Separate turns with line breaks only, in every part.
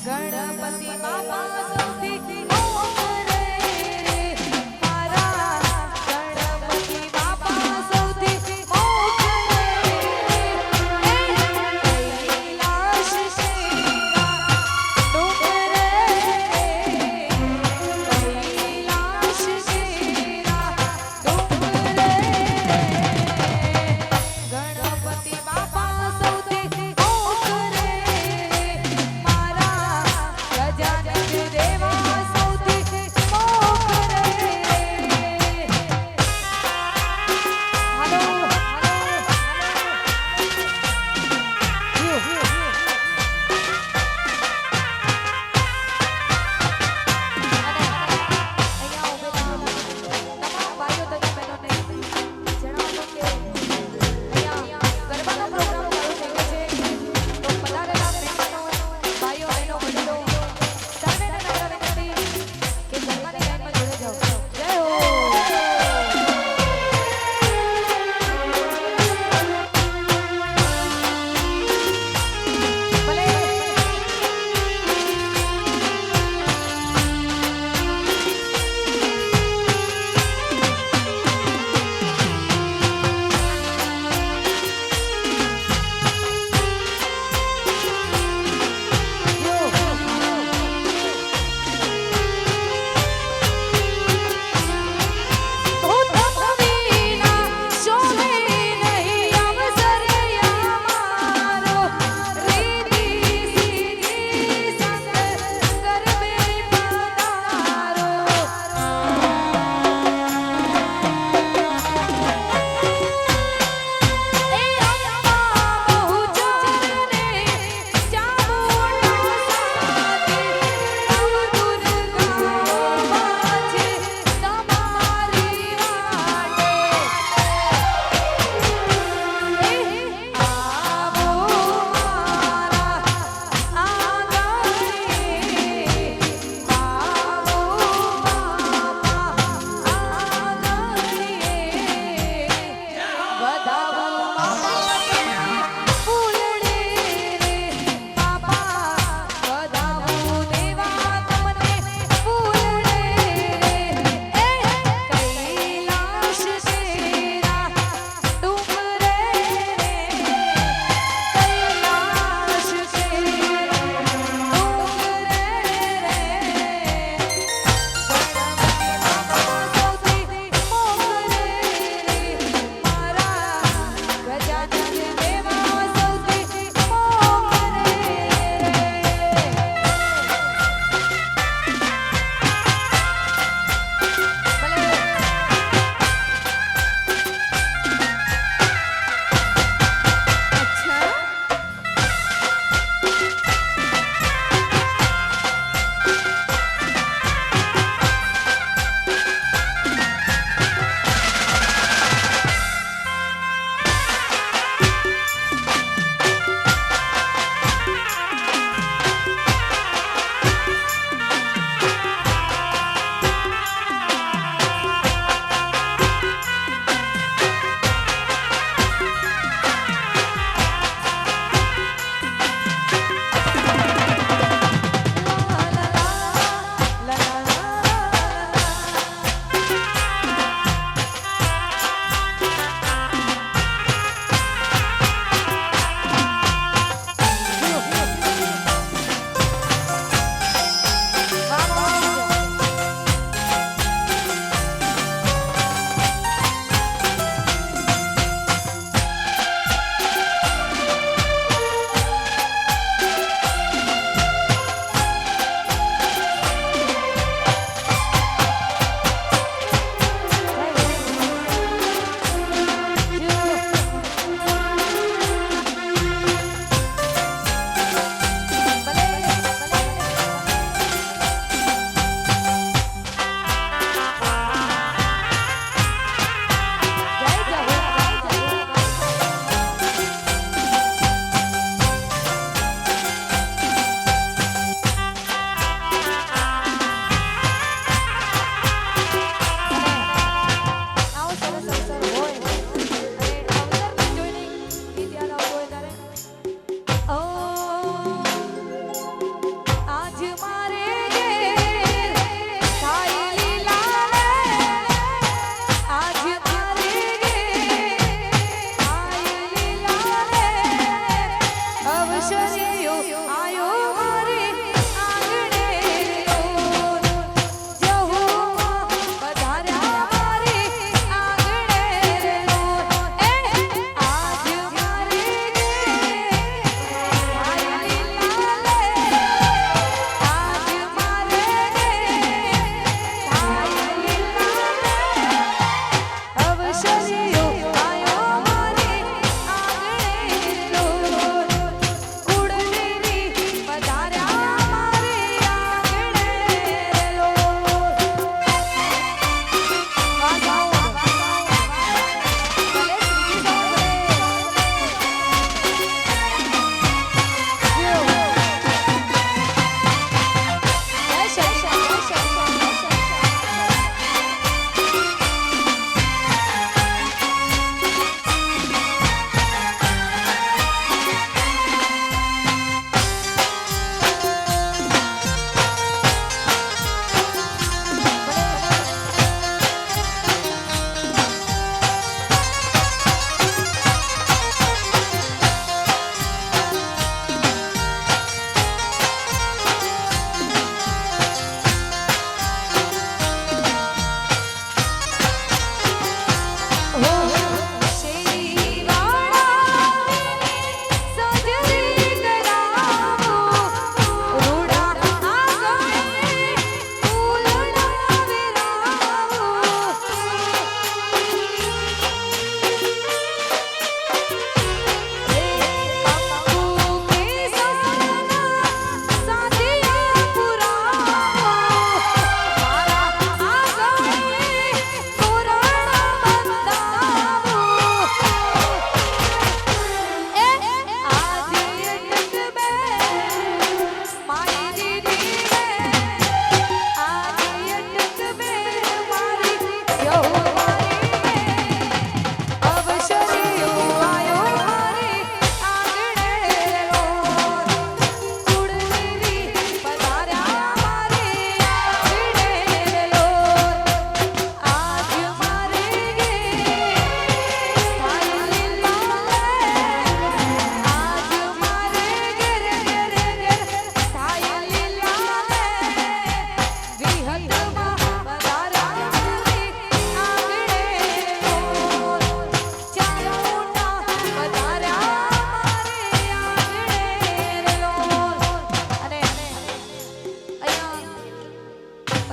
ગણપતિ બાપા સૌથી મોખરે મારા ગણપતિ બાપા સૌથી મોખરે કૈલાશ શેરા ડુંગરે કૈલાશ શેરા ડુંગરે ગણપતિ બાપા સૌથી મોખરે મારા ગજાનન દેવા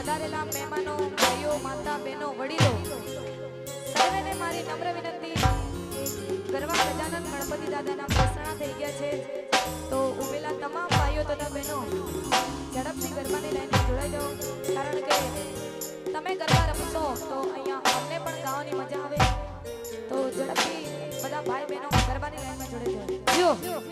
પધારેલા મહેમાનો, ભાઈઓ, માતા, બહેનો, વડીલો સર્વેને મારી નમ્ર વિનંતી. ગરબા ગજાનન ગણપતિ દાદાના પ્રસરણા થઈ ગયા છે, તો ઉભેલા તમામ ભાઈઓ તથા બહેનો ઝડપથી ગરબાની લાઈનમાં જોડાઈ જાઓ, કારણ કે તમે ગરબા રમશો તો અહીંયા અમને પણ ગાવાની મજા આવે. તો ઝડપથી બધા ભાઈ બહેનો ગરબાની લાઈનમાં જોડાઈ જાઓ.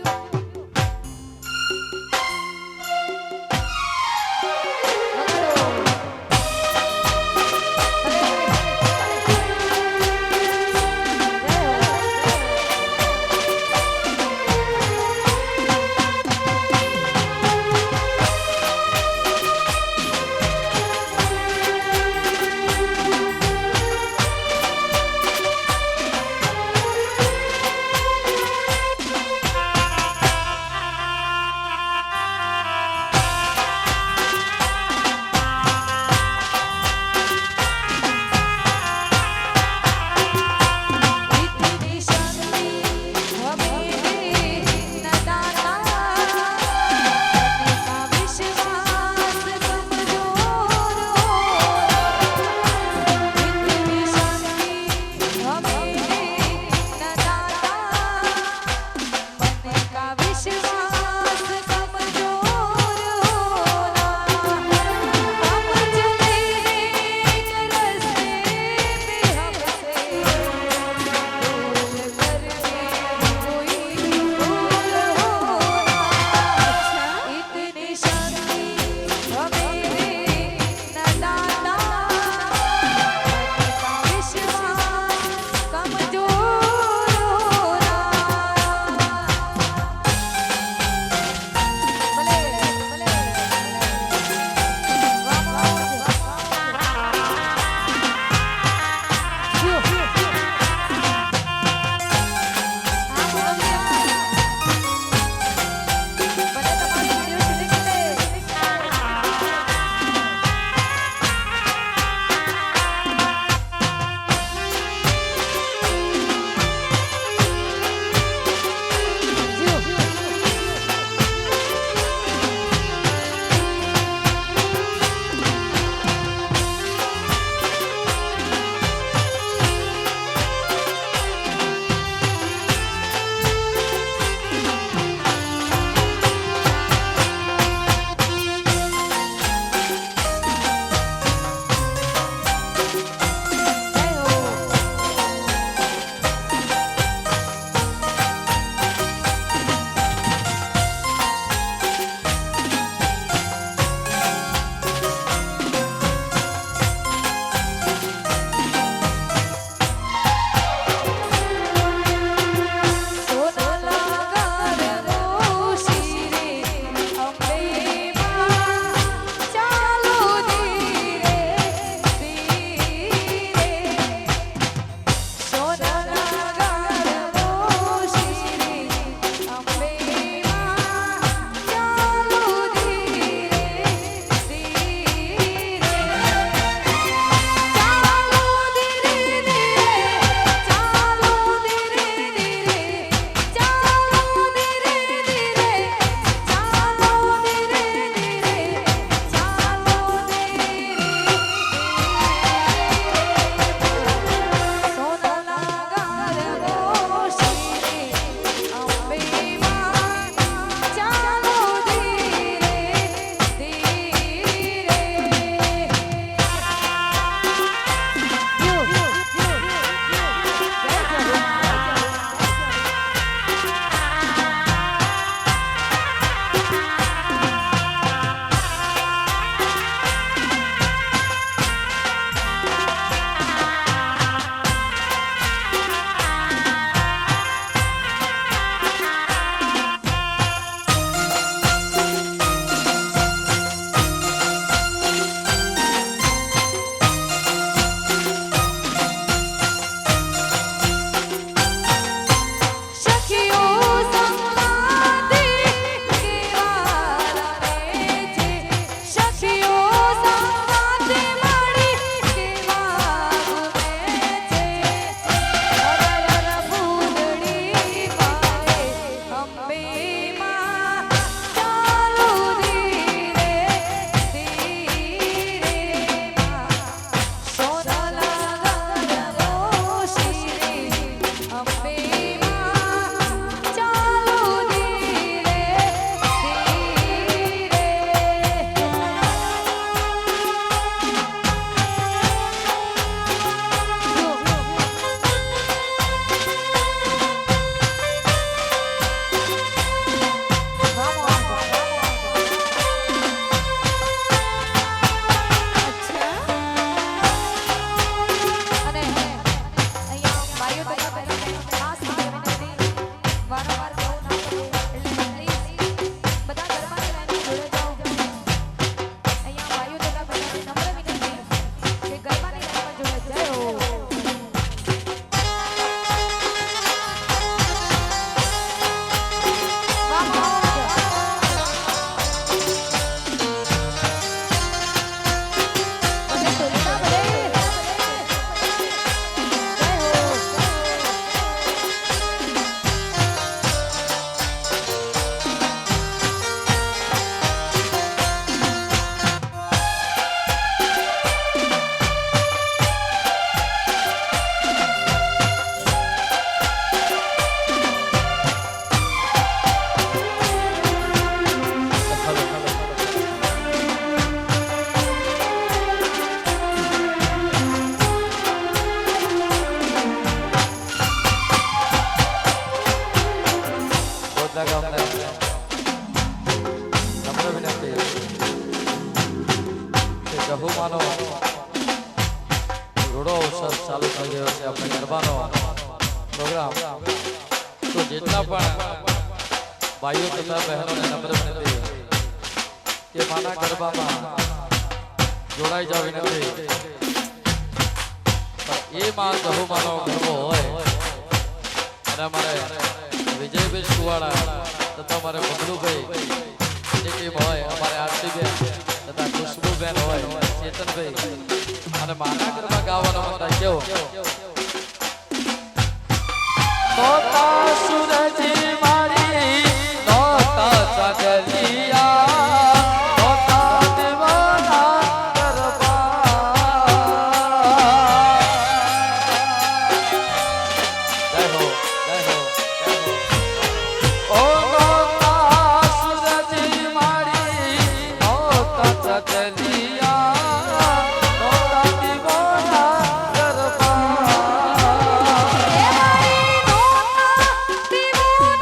જહુમાનો રૂડો અવસર ચાલુ થઈ ગયો છે આપણે ગરબાનો પ્રોગ્રામ તો જેટલા પણ ભાઈઓ તથા બહેનોને નમ્ર વિનંતી કે માના ગરબામાં જોડાઈ જાવ વિનંતી પણ એ માં જહુમાનો ગરબો હોય અને અમારે વિજયભાઈ સુવાળા તથા અમારે બબલુભાઈ જે ટીમ હોય અમારે આરતીબેન તથા ખુશ્બુબેન હોય ચેતનભાઈ અને માના ગરબા ગાવાનો મને કેવો નોતા સુરજી મારી નોતા ચાંદલિયા નોતા દેવાના ગરબા જય હો જય હો જય હો ઓ નોતા સુરજી મારી નોતા ચાંદલિયા નોતા દેવાના ગરબા
એ મારી નોતા દીવો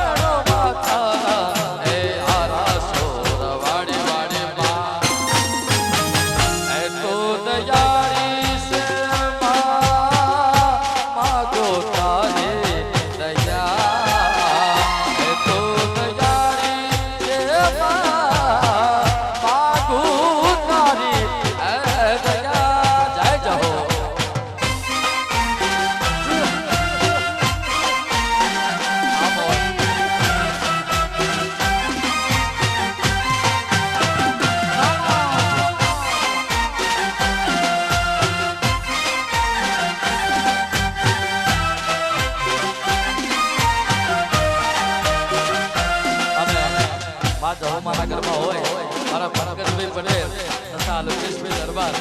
ચરણો માથાના એ આરા સોર વાડી વાડી માં એ તો દયાળી છે માગો તારી દયા એ તો દયાળી છે માગો તારી એ દયા જય જહો મારા ઘરમાં હોય મારા પંકજભાઈ પટેલ તથા લોકેશભાઈ દરબાર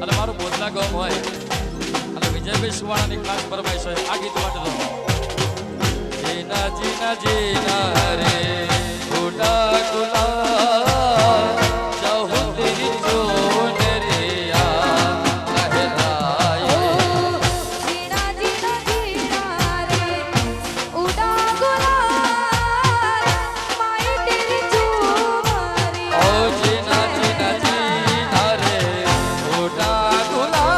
અને મારું બોધલા ગામ હોય અને વિજયભાઈ સુવાણાની ખાસ ફરમાઈશ હોય આ ગીત માટે જીના જીના જીના રે ગુડા ગુલા જહુ તેરી જોનરિયા લહેરાએ
જીના જીના જીના રે ઉડા ગુલાલ માય તેરી ચુમરી
ઓ જીના જીના જીના રે ગુડા ગુલા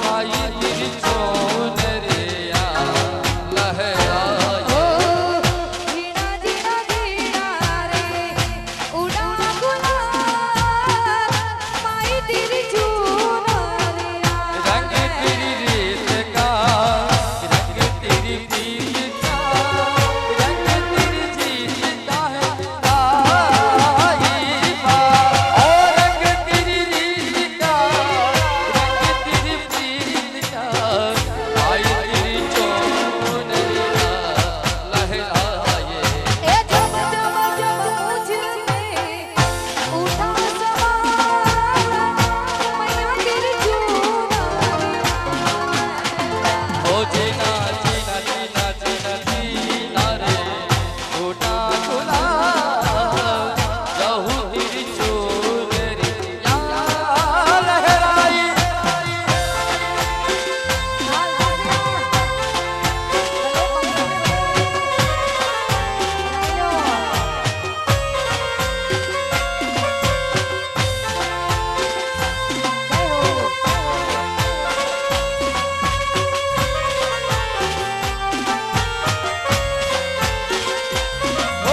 માય તેરી જોનરિયા લહેરાએ
જીના જીના જીના રે ઉડા ગુલાલ માય તેરી ચુમરી
रंग तेरी रीत का रंग तेरी प्रीत का रंग तेरी जीत का है आई बात और रंग तेरी रीत का रंग तेरी प्रीत का आई तेरी चोनरिया लहराए
ए जब जब जब मुझ में उठा सवाल मैया तेरी चुमरी
ओ जीना जीना जीना जीना जीना रे गुड़ा गुला जहू तेरी चोनरिया लहराई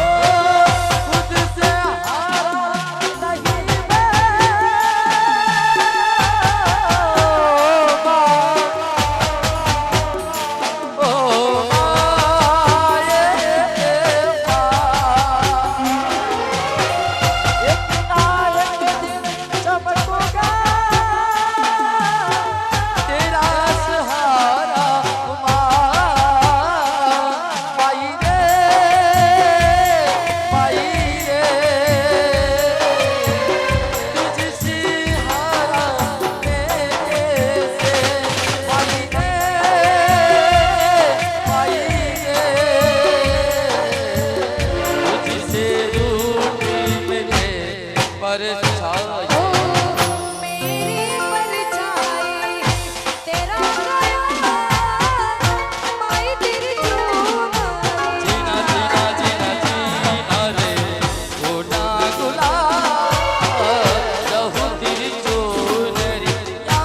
खुद से हारा नहीं मैं ओ इतना एक दिन चमकूंगा तेरा सहारा माई रे तुझसे हारा मेरे से माई रे तुझसे रूठी मेरे परछाई
मेरी परछाई तेरा गया माई तेरी चुमरी
जीना जीना जीना जीना रे गुड़ा गुला जहू तेरी चोनरिया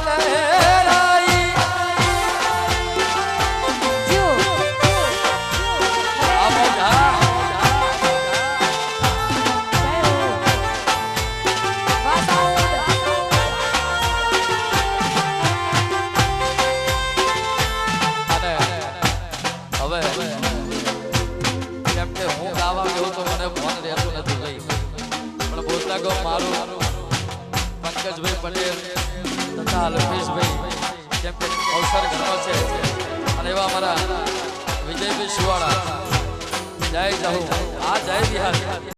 लहराई
जो
अब जा અને હવે કેમ કે હું ગાવા ગયો તો મને ફોન રહેતું નથી ભાઈ પણ બોલતા ગયો મારું પંકજભાઈ પટેલ તથા અલ્પેશભાઈ કેમ કે અવસર ઘણો છે અને એવા અમારા વિજયભાઈ સુવાળા જય જહુ આ જય બિહાર